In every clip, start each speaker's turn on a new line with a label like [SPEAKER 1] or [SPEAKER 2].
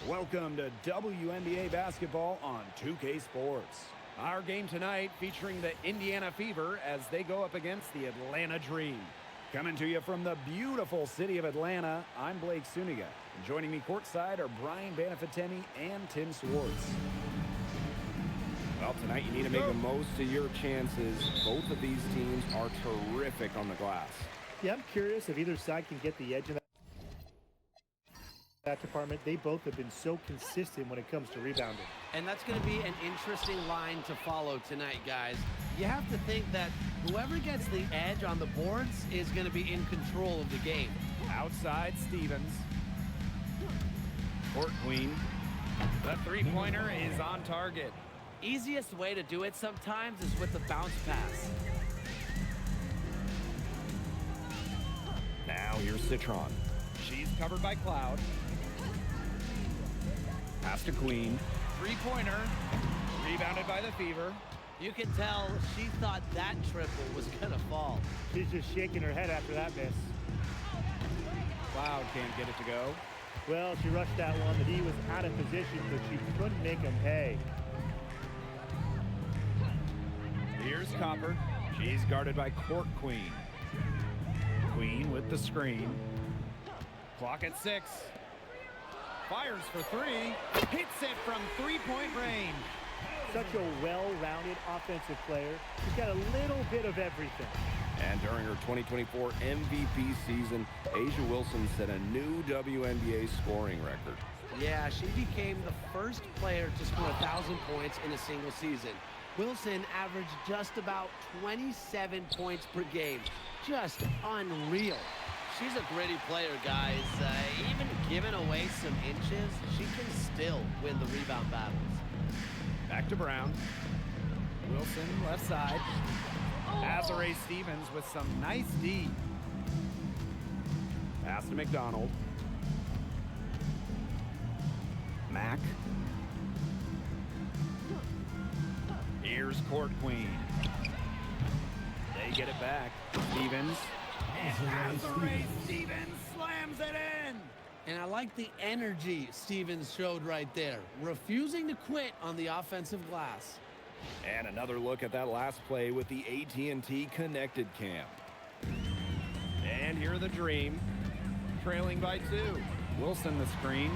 [SPEAKER 1] Welcome to WNBA basketball on 2K Sports. Our game tonight featuring the Indiana Fever as they go up against the Atlanta Dream. Coming to you from the beautiful city of Atlanta, I'm Blake Suniga. Joining me courtside are Brian Banafitemi and Tim Swartz.
[SPEAKER 2] Well, tonight you need to make the most of your chances. Both of these teams are terrific on the glass.
[SPEAKER 3] Yeah, I'm curious if either side can get the edge in that department. They both have been so consistent when it comes to rebounding.
[SPEAKER 4] And that's going to be an interesting line to follow tonight, guys. You have to think that whoever gets the edge on the boards is going to be in control of the game.
[SPEAKER 1] Outside Stevens. Court Queen. The three-pointer is on target.
[SPEAKER 4] Easiest way to do it sometimes is with the bounce pass.
[SPEAKER 2] Now here's Citron.
[SPEAKER 1] She's covered by Cloud. Pass to Queen. Three-pointer. Rebounded by the Fever.
[SPEAKER 4] You can tell she thought that triple was going to fall.
[SPEAKER 3] She's just shaking her head after that miss.
[SPEAKER 1] Cloud can't get it to go.
[SPEAKER 3] Well, she rushed that one, but he was out of position, but she couldn't make him pay.
[SPEAKER 1] Here's Copper. She's guarded by Court Queen. Queen with the screen. Clock at 6. Fires for three. Hits it from three-point range.
[SPEAKER 3] Such a well-rounded offensive player. She's got a little bit of everything.
[SPEAKER 2] And during her 2024 MVP season, A'ja Wilson set a new WNBA scoring record.
[SPEAKER 4] Yeah, she became the first player to score 1,000 points in a single season. Wilson averaged just about 27 points per game. Just unreal. She's a gritty player, guys. Even giving away some inches, she can still win the rebound battles.
[SPEAKER 1] Back to Brown. Wilson left side. Azare Stevens with some nice D. Pass to McDonald. Mack. Here's Court Queen. They get it back. Stevens. And Azare Stevens slams it in.
[SPEAKER 4] And I like the energy Stevens showed right there, refusing to quit on the offensive glass.
[SPEAKER 2] And another look at that last play with the AT&T Connected Cam.
[SPEAKER 1] And here are the Dream, trailing by 2. Wilson the screen,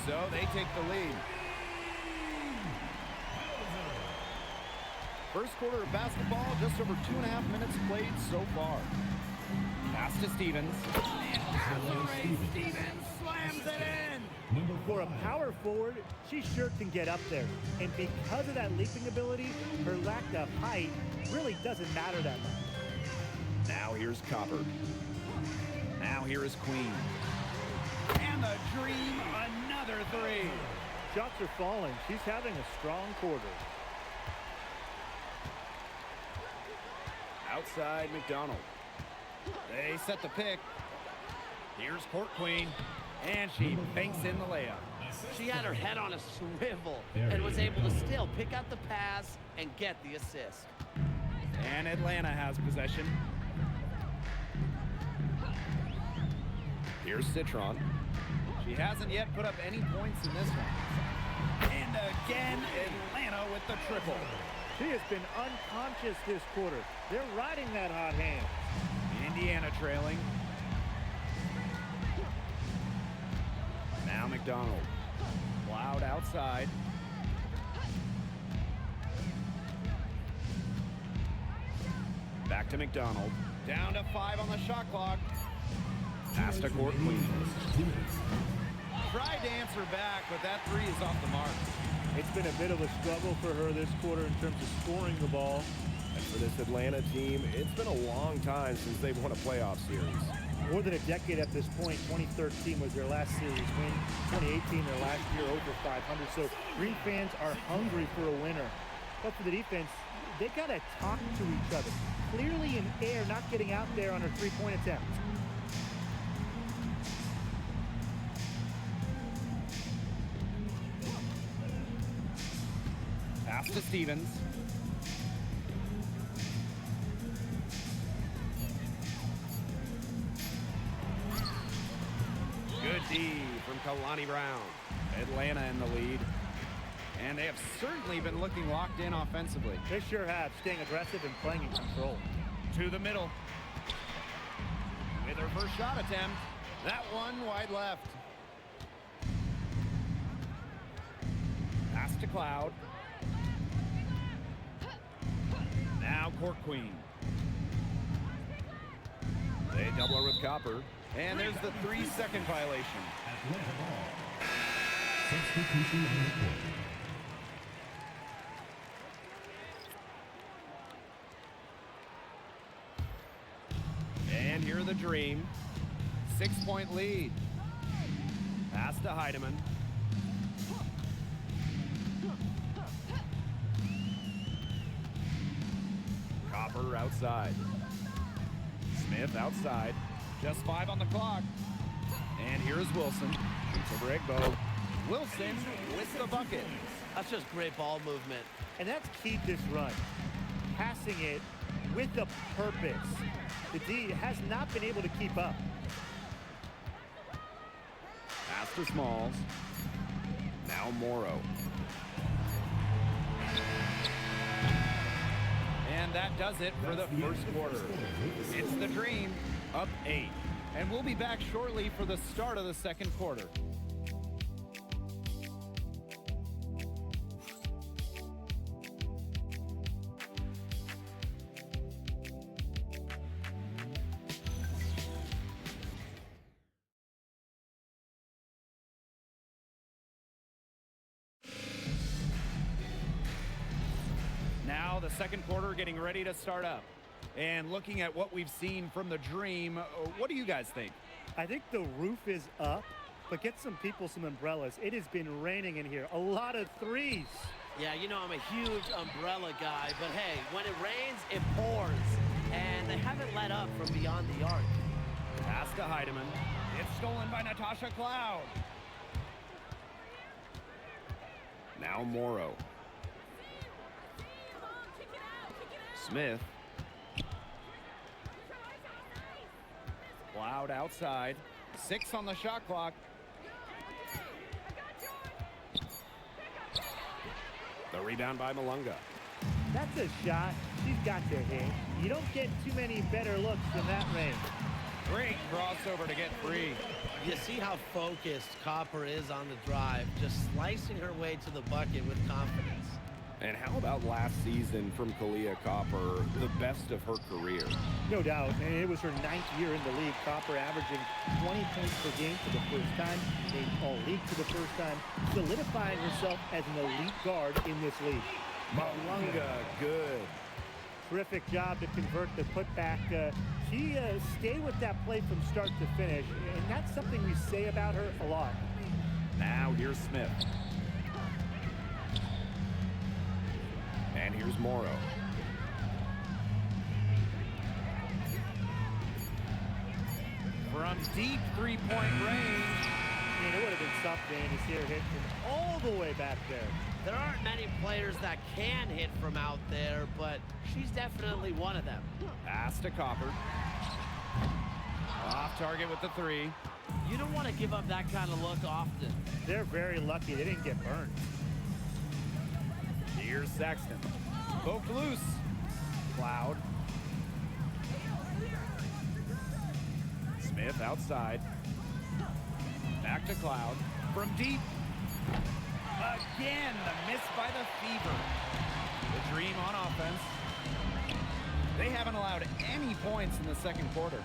[SPEAKER 1] so they take the lead. First quarter of basketball, just over 2.5 minutes played so far. Pass to Stevens. And Stevens slams it in.
[SPEAKER 3] For a power forward, she sure can get up there. And because of that leaping ability, her lack of height really doesn't matter that much.
[SPEAKER 2] Now here's Copper.
[SPEAKER 1] Now here is Queen. And the Dream, another three.
[SPEAKER 3] Shots are falling. She's having a strong quarter.
[SPEAKER 1] Outside McDonald. They set the pick. Here's Court Queen. And she banks in the layup.
[SPEAKER 4] She had her head on a swivel and was able to still pick out the pass and get the assist.
[SPEAKER 1] And Atlanta has possession.
[SPEAKER 2] Here's Citron.
[SPEAKER 1] She hasn't yet put up any points in this one. And again, Atlanta with the triple.
[SPEAKER 3] She has been unconscious this quarter. They're riding that hot hand.
[SPEAKER 1] Indiana trailing. Now McDonald. Cloud outside. Back to McDonald. Down to 5 on the shot clock. Pass to Court Queen. Tried to answer back, but that three is off the mark.
[SPEAKER 3] It's been a bit of a struggle for her this quarter in terms of scoring the ball.
[SPEAKER 2] And for this Atlanta team, it's been a long time since they've won a playoff series.
[SPEAKER 3] More than a decade at this point. 2013 was their last series win. 2018, their last year over 500. So Green fans are hungry for a winner. But for the defense, they got to talk to each other. Clearly in air, not getting out there on her three-point attempt.
[SPEAKER 1] Pass to Stevens. Good D from Kalani Brown. Atlanta in the lead. And they have certainly been looking locked in offensively.
[SPEAKER 3] They sure have, staying aggressive and playing in control.
[SPEAKER 1] To the middle. With her first shot attempt. That one wide left. Pass to Cloud. Now Court Queen. They double her with Copper. And there's the 3-second violation.
[SPEAKER 5] Atlanta ball. Substitution on the court.
[SPEAKER 1] And here are the Dream. 6-point lead. Pass to Heidemann. Copper outside. Smith outside. Just 5 on the clock. And here's Wilson. Shoots over Egbo. Wilson with the bucket.
[SPEAKER 4] That's just great ball movement.
[SPEAKER 3] And that's keyed this run. Passing it with a purpose. The D has not been able to keep up.
[SPEAKER 1] Pass to Smalls. Now Morrow. And that does it for the first quarter. It's the Dream up 8. And we'll be back shortly for the start of the second quarter. Now the second quarter getting ready to start up. And looking at what we've seen from the Dream, what do you guys think?
[SPEAKER 3] I think the roof is up, but get some people some umbrellas. It has been raining in here. A lot of threes.
[SPEAKER 4] Yeah, you know I'm a huge umbrella guy, but hey, when it rains, it pours. And they haven't let up from beyond the arc.
[SPEAKER 1] Pass to Heidemann. It's stolen by Natasha Cloud. Now Morrow. Smith. Cloud outside. 6 on the shot clock. The rebound by Malunga.
[SPEAKER 3] That's a shot she's got to hit. You don't get too many better looks from that range.
[SPEAKER 1] Great crossover to get free.
[SPEAKER 4] You see how focused Copper is on the drive, just slicing her way to the bucket with confidence.
[SPEAKER 2] And how about last season from Kahleah Copper, the best of her career?
[SPEAKER 3] No doubt, and it was her 9th year in the league. Copper averaging 20 points per game for the first time, named All-League for the first time, solidifying herself as an elite guard in this league.
[SPEAKER 1] Malunga, good.
[SPEAKER 3] Terrific job to convert the putback. She stayed with that play from start to finish, and that's something we say about her a lot.
[SPEAKER 1] Now here's Smith.
[SPEAKER 2] And here's Morrow.
[SPEAKER 1] From deep three-point range.
[SPEAKER 3] I mean, it would have been something to see her hit from all the way back there.
[SPEAKER 4] There aren't many players that can hit from out there, but she's definitely one of them.
[SPEAKER 1] Pass to Copper. Off target with the 3.
[SPEAKER 4] You don't want to give up that kind of look often.
[SPEAKER 3] They're very lucky they didn't get burned.
[SPEAKER 1] Here's Sexton. Poked loose. Cloud. Smith outside. Back to Cloud. From deep. Again, the miss by the Fever. The Dream on offense. They haven't allowed any points in the second quarter.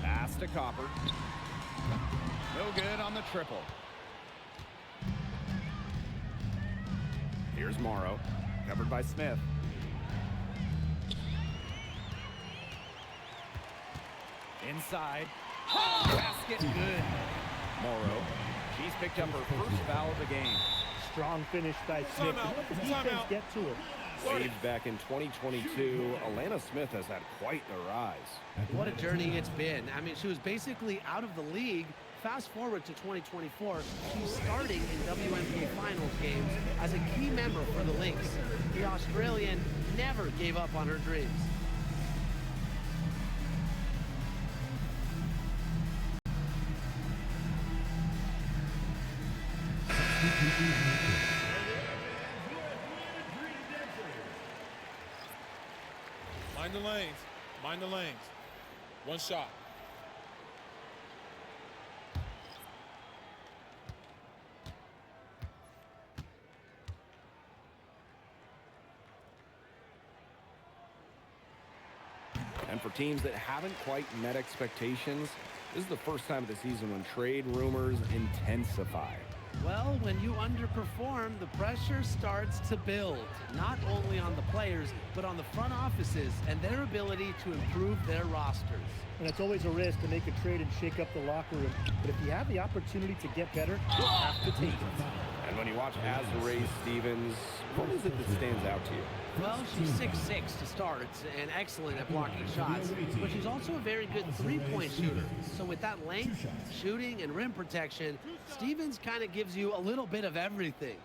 [SPEAKER 1] Pass to Copper. No good on the triple. Here's Morrow, covered by Smith. Inside. Oh, basket good. Morrow. She's picked up her first foul of the game.
[SPEAKER 3] Strong finish by Smith. Let the defense get to her.
[SPEAKER 2] Waived back in 2022, Alana Smith has had quite the rise.
[SPEAKER 4] What a journey it's been. I mean, she was basically out of the league. Fast forward to 2024, she's starting in WNBA Finals games as a key member for the Lynx. The Australian never gave up on her dreams.
[SPEAKER 5] Substitution method.
[SPEAKER 6] Mind the lanes. Mind the lanes. One shot.
[SPEAKER 2] And for teams that haven't quite met expectations, this is the first time of the season when trade rumors intensify.
[SPEAKER 4] Well, when you underperform, the pressure starts to build, not only on the players, but on the front offices and their ability to improve their rosters.
[SPEAKER 3] And it's always a risk to make a trade and shake up the locker room. But if you have the opportunity to get better, you'll have to take it.
[SPEAKER 2] And when you watch Azurá Stevens, what is it that stands out to you?
[SPEAKER 4] Well, she's 6'6" to start and excellent at blocking shots, but she's also a very good three-point shooter. So with that length, shooting, and rim protection, Stevens kind of gives you a little bit of everything.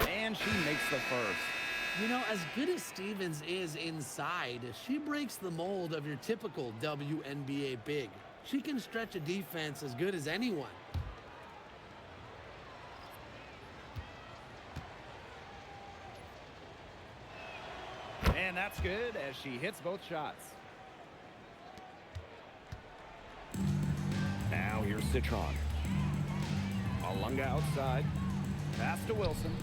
[SPEAKER 1] And she makes the first.
[SPEAKER 4] You know, as good as Stevens is inside, she breaks the mold of your typical WNBA big. She can stretch a defense as good as anyone.
[SPEAKER 1] And that's good as she hits both shots.
[SPEAKER 2] Now here's Citron. Malunga outside.
[SPEAKER 1] Pass to Wilson.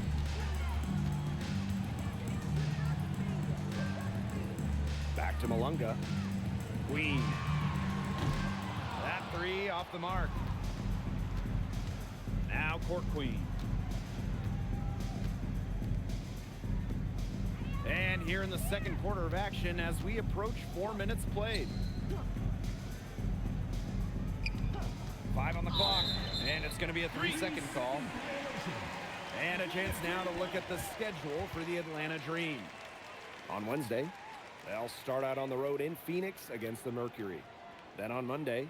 [SPEAKER 2] Back to Malunga.
[SPEAKER 1] Queen. That three off the mark. Now Court Queen. And here in the second quarter of action as we approach 4 minutes played. 5 on the clock, and it's going to be a 3-second call. And a chance now to look at the schedule for the Atlanta Dream.
[SPEAKER 2] On Wednesday, they'll start out on the road in Phoenix against the Mercury. Then on Monday,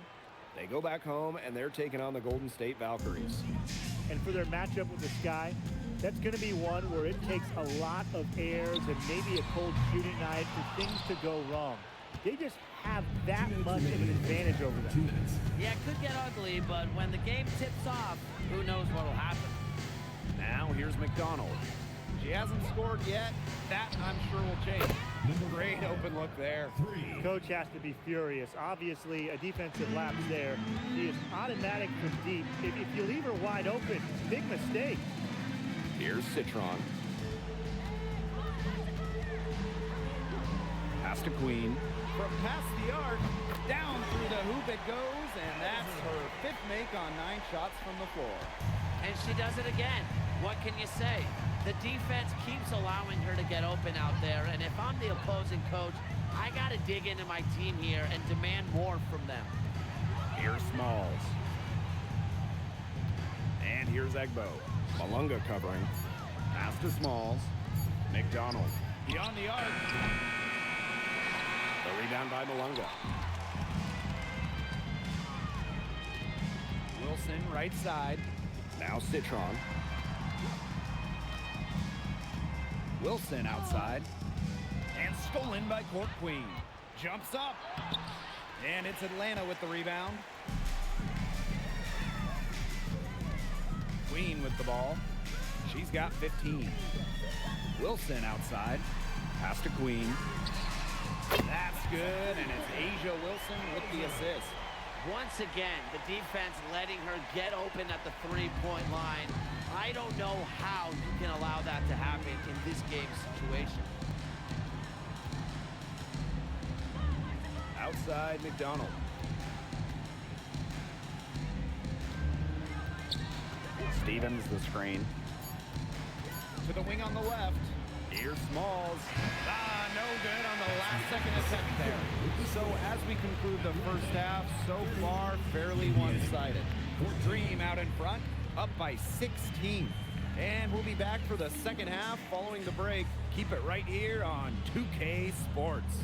[SPEAKER 2] they go back home and they're taking on the Golden State Valkyries.
[SPEAKER 3] And for their matchup with the Sky, that's going to be one where it takes a lot of airs and maybe a cold shooting night for things to go wrong. They just have that much of an advantage over them.
[SPEAKER 7] Yeah, it could get ugly, but when the game tips off, who knows what will happen.
[SPEAKER 1] Now here's McDonald. She hasn't scored yet. That, I'm sure, will change. Great open look there.
[SPEAKER 3] Coach has to be furious. Obviously, a defensive lapse there. She is automatic from deep. If you leave her wide open, big mistake.
[SPEAKER 2] Here's Citron.
[SPEAKER 1] Pass to Queen. From past the arc, down through the hoop it goes, and that's her 5th make on 9 shots from the floor.
[SPEAKER 7] And she does it again. What can you say? The defense keeps allowing her to get open out there, and if I'm the opposing coach, I got to dig into my team here and demand more from them.
[SPEAKER 1] Here's Smalls. And here's Egbo.
[SPEAKER 2] Malunga covering.
[SPEAKER 1] Pass to Smalls. McDonald. Beyond the arc.
[SPEAKER 2] The rebound by Malunga.
[SPEAKER 1] Wilson right side.
[SPEAKER 2] Now Citron.
[SPEAKER 1] Wilson outside. And stolen by Court Queen. Jumps up. And it's Atlanta with the rebound. Queen with the ball. She's got 15. Wilson outside. Pass to Queen. That's good, and it's Asia Wilson with the assist.
[SPEAKER 7] Once again, the defense letting her get open at the three-point line. I don't know how you can allow that to happen in this game situation.
[SPEAKER 1] Outside McDonald. Stevens the screen. To the wing on the left. Here's Smalls. No good on the last second attempt there. So as we conclude the first half, so far fairly one-sided. Dream out in front, up by 16. And we'll be back for the second half following the break. Keep it right here on 2K Sports.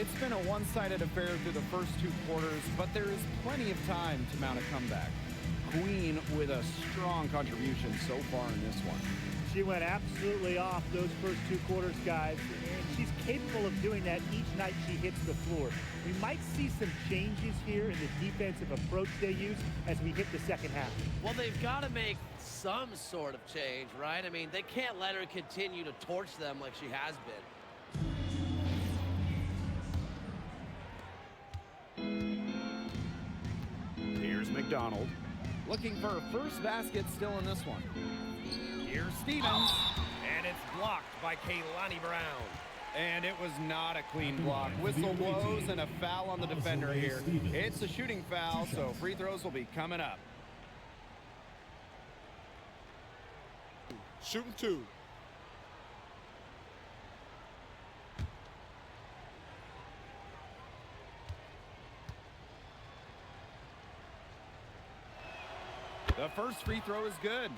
[SPEAKER 1] it's been a one-sided affair through the first 2 quarters, but there is plenty of time to mount a comeback. Queen with a strong contribution so far in this one.
[SPEAKER 3] She went absolutely off those first 2 quarters, guys, and she's capable of doing that each night she hits the floor. We might see some changes here in the defensive approach they use as we hit the second half.
[SPEAKER 7] Well, they've got to make some sort of change, right? I mean, they can't let her continue to torch them like she has been.
[SPEAKER 1] Here's McDonald. Looking for her first basket still in this one. Here's Stevens.
[SPEAKER 2] And it's blocked by Kaylani Brown.
[SPEAKER 1] And it was not a clean block. Whistle blows and a foul on the defender here. It's a shooting foul, so free throws will be coming up.
[SPEAKER 6] Shooting 2.
[SPEAKER 1] The first free throw is good.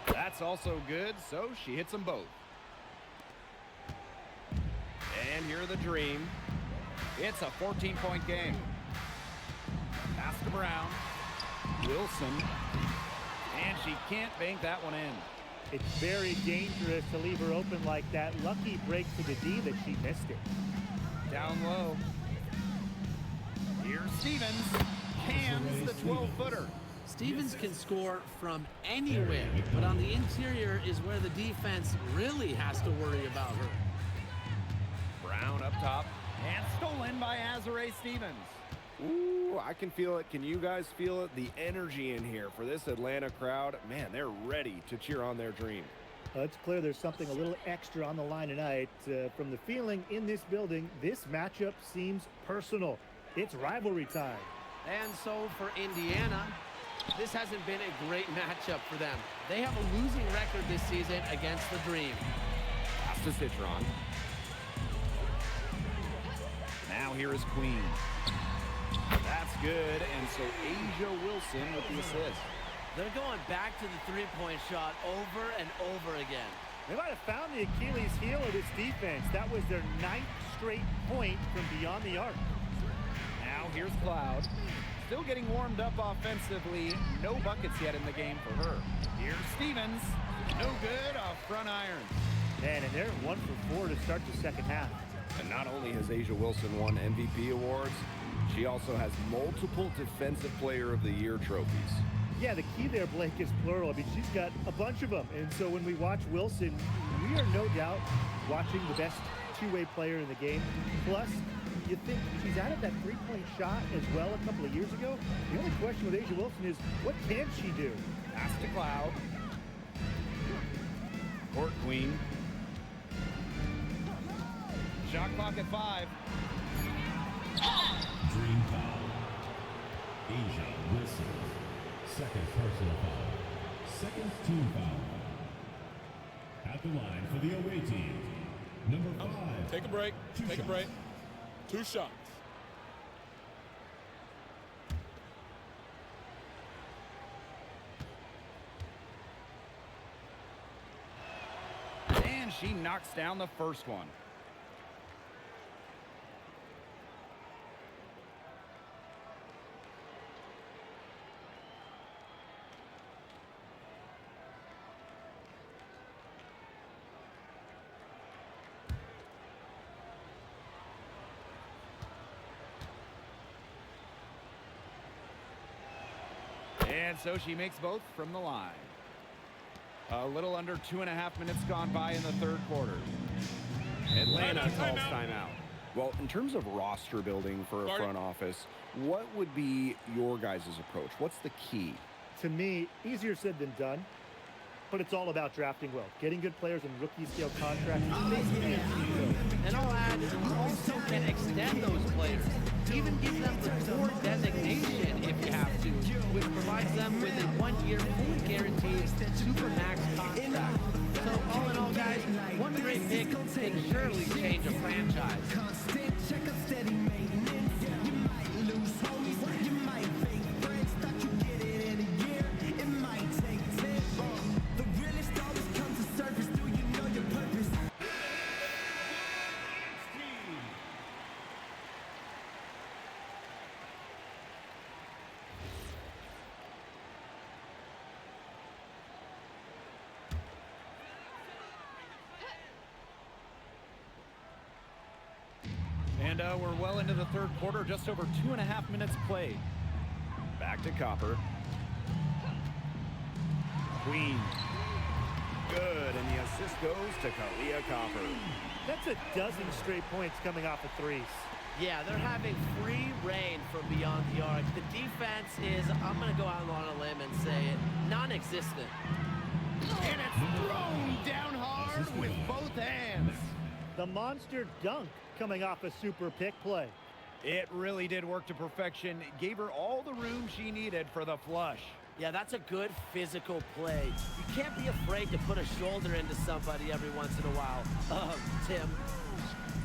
[SPEAKER 1] That's also good, so she hits them both. And here are the Dream. It's a 14-point game. Pass to Brown. Wilson. And she can't bank that one in.
[SPEAKER 3] It's very dangerous to leave her open like that. Lucky break to the D that she missed it.
[SPEAKER 1] Down low. Here's Stevens. Cams the 12-footer.
[SPEAKER 4] Stevens can score from anywhere, but on the interior is where the defense really has to worry about her.
[SPEAKER 1] Brown up top. And stolen by Azurá Stevens.
[SPEAKER 2] Ooh, I can feel it. Can you guys feel it? The energy in here for this Atlanta crowd. Man, they're ready to cheer on their Dream.
[SPEAKER 3] It's clear there's something a little extra on the line tonight. From the feeling in this building, this matchup seems personal. It's rivalry time.
[SPEAKER 4] And so for Indiana, this hasn't been a great matchup for them. They have a losing record this season against the Dream.
[SPEAKER 1] Pass to Citron. Now here is Queen. That's good, and so Asia Wilson with the assist.
[SPEAKER 7] They're going back to the three-point shot over and over again.
[SPEAKER 3] They might have found the Achilles heel of this defense. That was their 9th straight point from beyond the arc.
[SPEAKER 1] Now here's Cloud. Still getting warmed up offensively. No buckets yet in the game for her. Here's Stevens. No good off front iron.
[SPEAKER 3] Man, and they're 1 for 4 to start the second half.
[SPEAKER 2] And not only has Asia Wilson won MVP awards, she also has multiple Defensive Player of the Year trophies.
[SPEAKER 3] Yeah, the key there, Blake, is plural. I mean, she's got a bunch of them. And so when we watch Wilson, we are no doubt watching the best two-way player in the game. Plus, you think she's added that three-point shot as well a couple of years ago. The only question with Asia Wilson is, what can she do?
[SPEAKER 1] Pass to Cloud. Court Queen. Shot clock at 5.
[SPEAKER 5] Dream foul. Asia Wilson. Second personal foul. Second team foul. At the line for the away team. Number 5.
[SPEAKER 6] Take a break. Take a break. 2 shots.
[SPEAKER 1] And she knocks down the first one. And so she makes both from the line. A little under 2.5 minutes gone by in the third quarter. Atlanta calls timeout.
[SPEAKER 2] Well, in terms of roster building for a front office, what would be your guys' approach? What's the key?
[SPEAKER 3] To me, easier said than done. But it's all about drafting well. Getting good players in rookie-scale contracts is basically a key goal.
[SPEAKER 7] And I'll add, you also can extend those players. Even give them the core designation if you have to, which provides them with a 1-year fully guaranteed Supermax contract. So all in all, guys, one great It can surely change a franchise.
[SPEAKER 8] Constant check-up, steady maintenance. You might lose homies, you might fake friends. Thought you get it in a year, it might take 10. The realest always comes to surface. Do you know your purpose?
[SPEAKER 1] And we're well into the third quarter, just over 2.5 minutes played. Back to Copper. Queen. Good, and the assist goes to Kahleah Copper.
[SPEAKER 3] That's a dozen straight points coming off of threes.
[SPEAKER 7] Yeah, they're having free reign from beyond the arc. The defense is, I'm going to go out on a limb and say it, non-existent.
[SPEAKER 1] And it's thrown down hard with both hands.
[SPEAKER 3] The monster dunk coming off a super pick play.
[SPEAKER 1] It really did work to perfection. Gave her all the room she needed for the flush.
[SPEAKER 7] Yeah, that's a good physical play. You can't be afraid to put a shoulder into somebody every once in a while. Tim.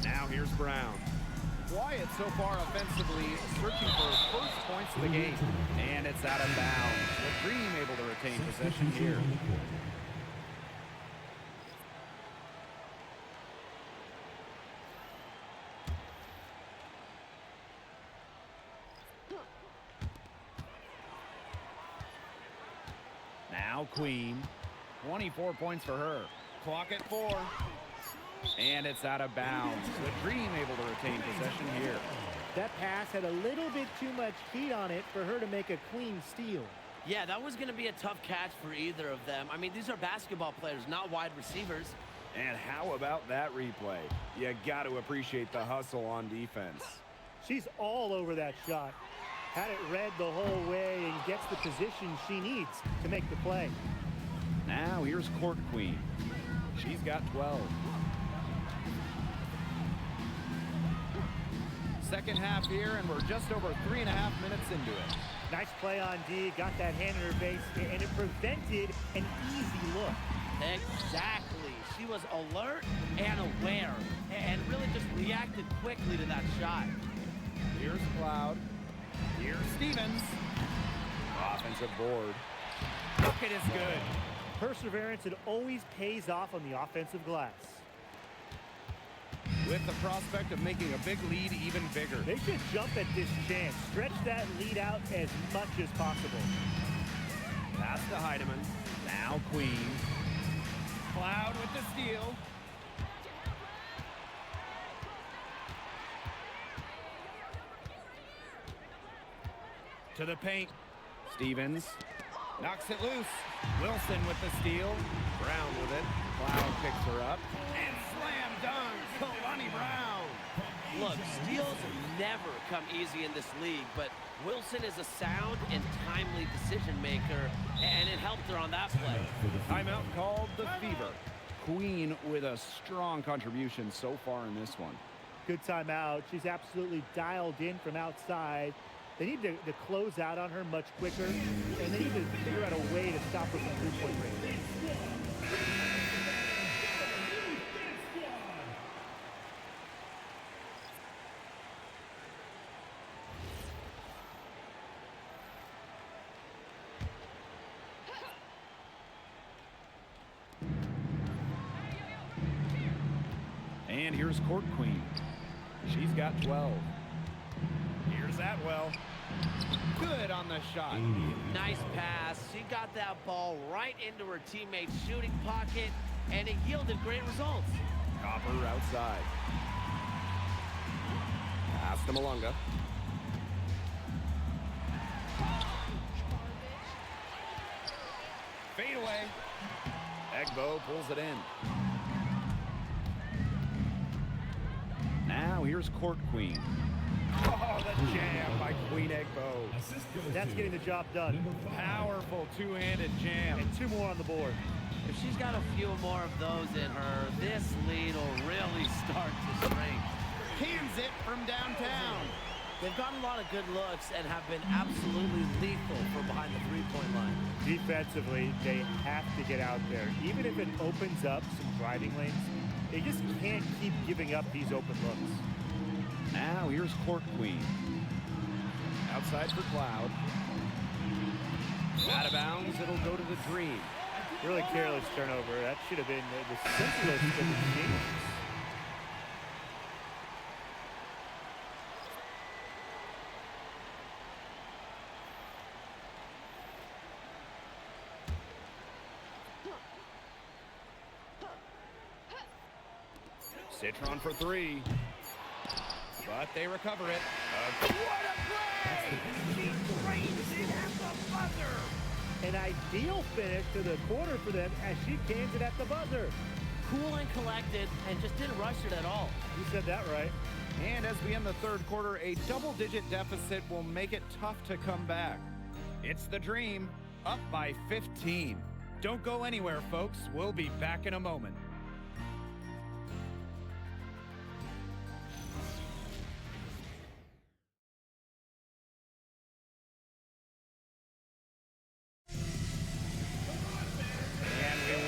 [SPEAKER 1] Now here's Brown. Wyatt so far offensively searching for his first points of the game. And it's out of bounds. The Dream able to retain possession here. Now Queen. 24 points for her. Clock at 4. And it's out of bounds. The Dream able to retain possession here.
[SPEAKER 3] That pass had a little bit too much heat on it for her to make a clean steal.
[SPEAKER 7] Yeah, that was going to be a tough catch for either of them. I mean, these are basketball players, not wide receivers.
[SPEAKER 1] And how about that replay? You got to appreciate the hustle on defense.
[SPEAKER 3] She's all over that shot. Had it read the whole way and gets the position she needs to make the play.
[SPEAKER 1] Now here's Court Queen. She's got 12. Second half here, and we're just over 3.5 minutes into it.
[SPEAKER 3] Nice play on D, got that hand in her face, and it prevented an easy look.
[SPEAKER 7] Exactly. She was alert and aware, and really just reacted quickly to that shot.
[SPEAKER 1] Here's Cloud. Here's Stevens. Offensive board. Bucket is good.
[SPEAKER 3] Perseverance, it always pays off on the offensive glass.
[SPEAKER 1] With the prospect of making a big lead even bigger.
[SPEAKER 3] They should jump at this chance. Stretch that lead out as much as possible.
[SPEAKER 1] Pass to Heidemann. Now Queen. Cloud with the steal. To the paint. Stevens. Knocks it loose. Wilson with the steal. Brown with it. Cloud picks her up. And slam dunk. Kalani Brown.
[SPEAKER 7] Look, steals never come easy in this league, but Wilson is a sound and timely decision maker, and it helped her on that play.
[SPEAKER 1] Timeout called the Fever. Queen with a strong contribution so far in this one.
[SPEAKER 3] Good timeout. She's absolutely dialed in from outside. They need to close out on her much quicker, and they need to figure out a way to stop her from three-point range.
[SPEAKER 1] And here's Court Queen. She's got 12. Here's Atwell. Good on the shot.
[SPEAKER 7] Nice pass. She got that ball right into her teammate's shooting pocket, and it yielded great results.
[SPEAKER 1] Copper outside. Pass to Malunga. Fade away. Egbo pulls it in. Now here's Court Queen. Oh, the jam by Queen Egbo.
[SPEAKER 3] That's getting the job done.
[SPEAKER 1] Powerful two-handed jam.
[SPEAKER 3] And two more on the board.
[SPEAKER 7] If she's got a few more of those in her, this lead will really start to shrink.
[SPEAKER 1] Cans it from downtown.
[SPEAKER 7] They've gotten a lot of good looks and have been absolutely lethal from behind the three-point line.
[SPEAKER 3] Defensively, they have to get out there. Even if it opens up some driving lanes, They just can't keep giving up these open looks.
[SPEAKER 1] Now here's Court Queen. Outside for Cloud. Out of bounds, it'll go to the Dream.
[SPEAKER 3] Really careless turnover. That should have been the simplest of the machines.
[SPEAKER 1] Citron for three. But they recover it. What a play! She drains it at the buzzer.
[SPEAKER 3] An ideal finish to the quarter for them as she cans it at the buzzer.
[SPEAKER 7] Cool and collected and just didn't rush it at all.
[SPEAKER 3] You said that right.
[SPEAKER 1] And as we end the third quarter, a double-digit deficit will make it tough to come back. It's the Dream, up by 15. Don't go anywhere, folks. We'll be back in a moment.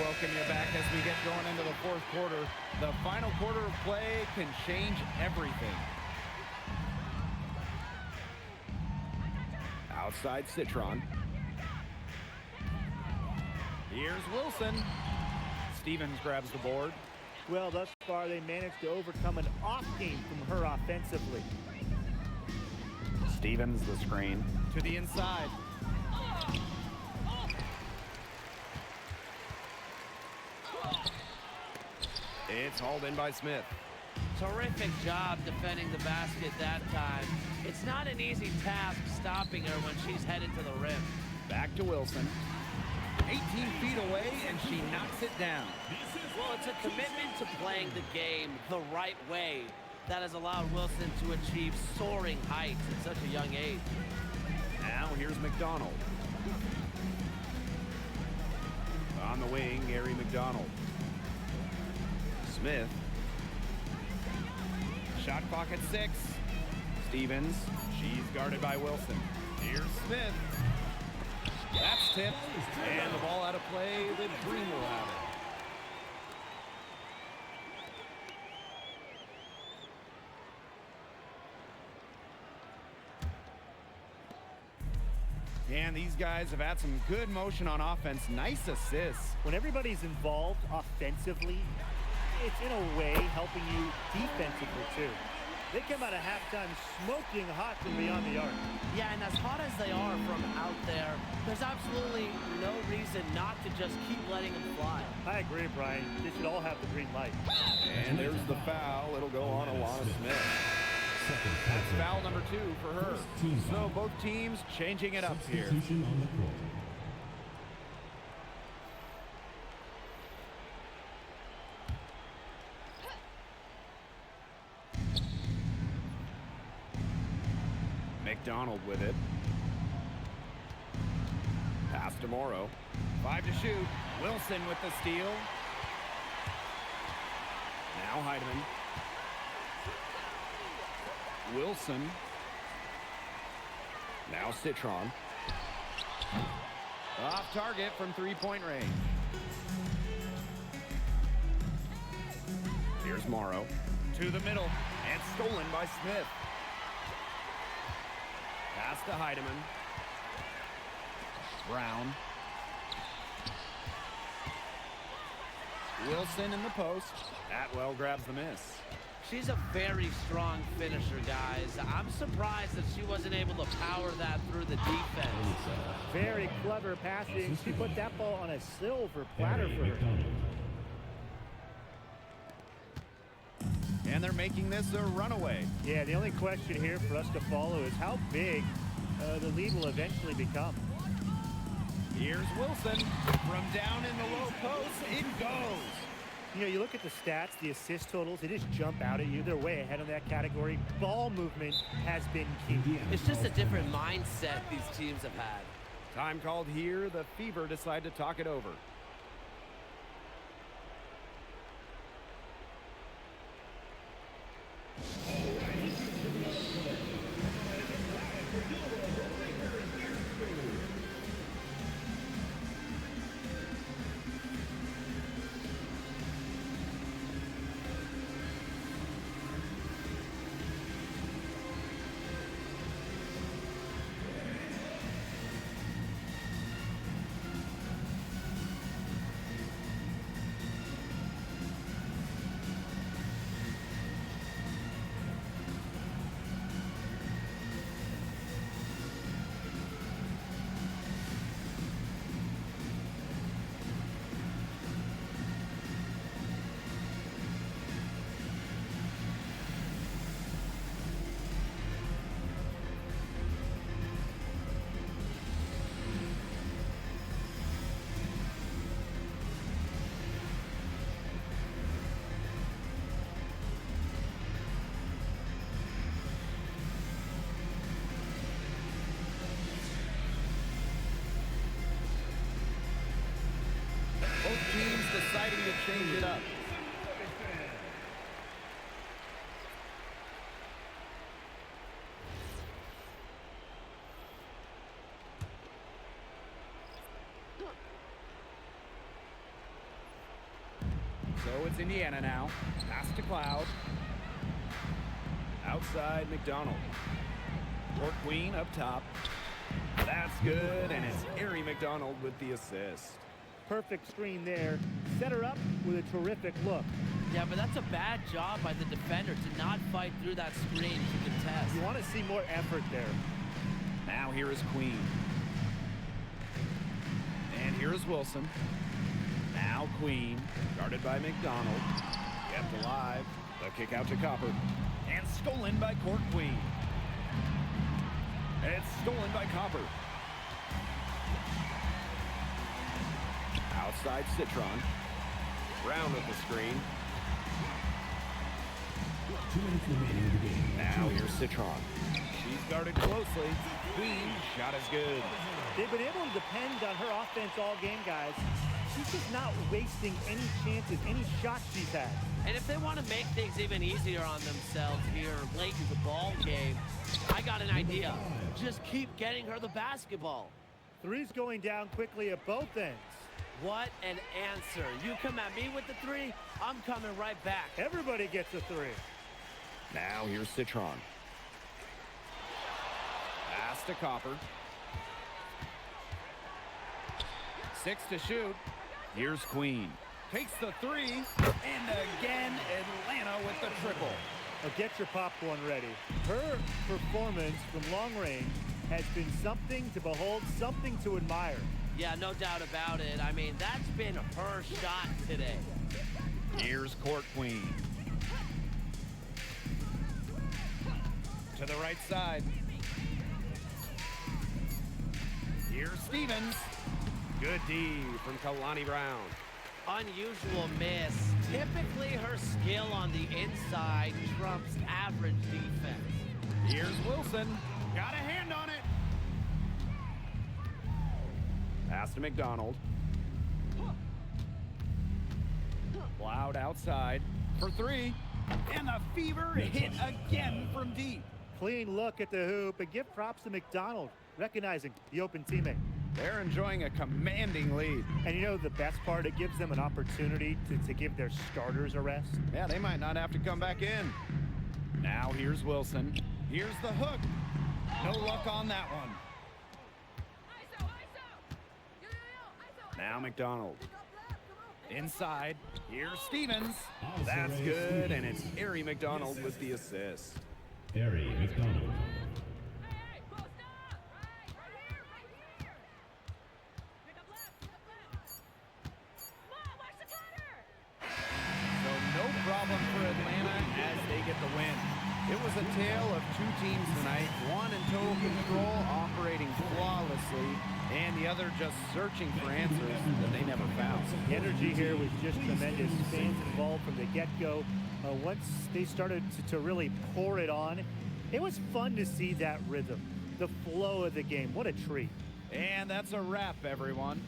[SPEAKER 1] Welcome you back as we get going into the fourth quarter. The final quarter of play can change everything.
[SPEAKER 2] Outside Citron.
[SPEAKER 1] Here's Wilson. Stevens grabs the board.
[SPEAKER 3] Well, thus far, they managed to overcome an off game from her offensively.
[SPEAKER 1] Stevens the screen. To the inside.
[SPEAKER 2] It's hauled in by Smith.
[SPEAKER 7] Terrific job defending the basket that time. It's not an easy task stopping her when she's headed to the rim.
[SPEAKER 1] Back to Wilson. 18 feet away, and she knocks it down.
[SPEAKER 7] Well, it's a commitment to playing the game the right way that has allowed Wilson to achieve soaring heights at such a young age.
[SPEAKER 1] Now here's McDonald. On the wing, Gary McDonald.
[SPEAKER 2] Smith.
[SPEAKER 1] Shot clock at 6. Stevens. She's guarded by Wilson. Here's Smith. That's tipped. And the ball out of play. The Dream will have it. And these guys have had some good motion on offense. Nice assists.
[SPEAKER 3] When everybody's involved offensively, it's in a way helping you defensively too. They come out of halftime smoking hot from beyond the arc.
[SPEAKER 7] Yeah, and as hot as they are from out there, there's absolutely no reason not to just keep letting them fly.
[SPEAKER 3] I agree, Brian. They should all have the green light.
[SPEAKER 2] And there's the foul. It'll go on Alana Smith.
[SPEAKER 1] That's foul number 2 for her. So both teams changing it up here.
[SPEAKER 5] Substitution on the court.
[SPEAKER 1] McDonald with it.
[SPEAKER 2] Pass to Morrow.
[SPEAKER 1] 5 to shoot. Wilson with the steal. Now Heidemann. Wilson.
[SPEAKER 2] Now Citron.
[SPEAKER 1] Off target from three-point range.
[SPEAKER 2] Here's Morrow.
[SPEAKER 1] To the middle. And stolen by Smith. Pass to Heidemann. Brown. Wilson in the post. Atwell grabs the miss.
[SPEAKER 7] She's a very strong finisher, guys. I'm surprised that she wasn't able to power that through the defense.
[SPEAKER 3] Very clever passing. She put that ball on a silver platter for her.
[SPEAKER 1] And they're making this a runaway.
[SPEAKER 3] Yeah, the only question here for us to follow is how big the lead will eventually become.
[SPEAKER 1] Here's Wilson. From down in the low post, it goes.
[SPEAKER 3] You know, you look at the stats, the assist totals, they just jump out at you. They're way ahead on that category. Ball movement has been key.
[SPEAKER 7] It's just a different mindset these teams have had.
[SPEAKER 1] Time called here. The Fever decide to talk it over. deciding to change it up. So it's Indiana now. Pass to Cloud. Outside McDonald. Court Queen up top. That's good, and it's Arie McDonald with the assist.
[SPEAKER 3] Perfect screen there. Set her up with a terrific look.
[SPEAKER 7] Yeah, but that's a bad job by the defender to not fight through that screen to contest.
[SPEAKER 3] You want to see more effort there.
[SPEAKER 1] Now here is Queen. And here is Wilson. Now Queen, guarded by McDonald. Kept alive. The kick out to Copper. And stolen by Court Queen. It's stolen by Copper. Outside Citron. Brown with the screen.
[SPEAKER 5] 2 minutes remaining in the game.
[SPEAKER 1] Now here's Citron. She's guarded closely. Queen, shot is good.
[SPEAKER 3] They've been able to depend on her offense all game, guys. She's just not wasting any chances, any shots she's had.
[SPEAKER 7] And if they want to make things even easier on themselves here late in the ball game, I got an idea. Just keep getting her the basketball.
[SPEAKER 3] Three's going down quickly at both ends.
[SPEAKER 7] What an answer. You come at me with the three, I'm coming right back.
[SPEAKER 3] Everybody gets a three.
[SPEAKER 1] Now here's Citron. Pass to Copper. 6 to shoot. Here's Queen. Takes the three. And again, Atlanta with the triple.
[SPEAKER 3] Now get your popcorn ready. Her performance from long range has been something to behold, something to admire.
[SPEAKER 7] Yeah, no doubt about it. I mean, that's been her shot today.
[SPEAKER 1] Here's Court Queen. To the right side. Here's Stevens. Good D from Kalani Brown.
[SPEAKER 7] Unusual miss. Typically, her skill on the inside trumps average defense.
[SPEAKER 1] Here's Wilson. Got a hand on it. Pass to McDonald. Cloud outside for three. And the Fever hit again from deep.
[SPEAKER 3] Clean look at the hoop, and give props to McDonald, recognizing the open teammate.
[SPEAKER 1] They're enjoying a commanding lead.
[SPEAKER 3] And you know the best part? It gives them an opportunity to give their starters a rest.
[SPEAKER 1] Yeah, they might not have to come back in. Now here's Wilson. Here's the hook. No luck on that one. Now McDonald. Inside. Here's Stevens. That's good, and it's Arie McDonald with the assist.
[SPEAKER 5] Arie McDonald.
[SPEAKER 1] So no problem for Atlanta as they get the win. It was a tale of two teams tonight, one in total control, operating flawlessly, and the other just searching for answers that they never found.
[SPEAKER 3] The energy here was just tremendous. Fans involved from the get-go. Once they started to really pour it on, it was fun to see that rhythm, the flow of the game. What a treat.
[SPEAKER 1] And that's a wrap, everyone.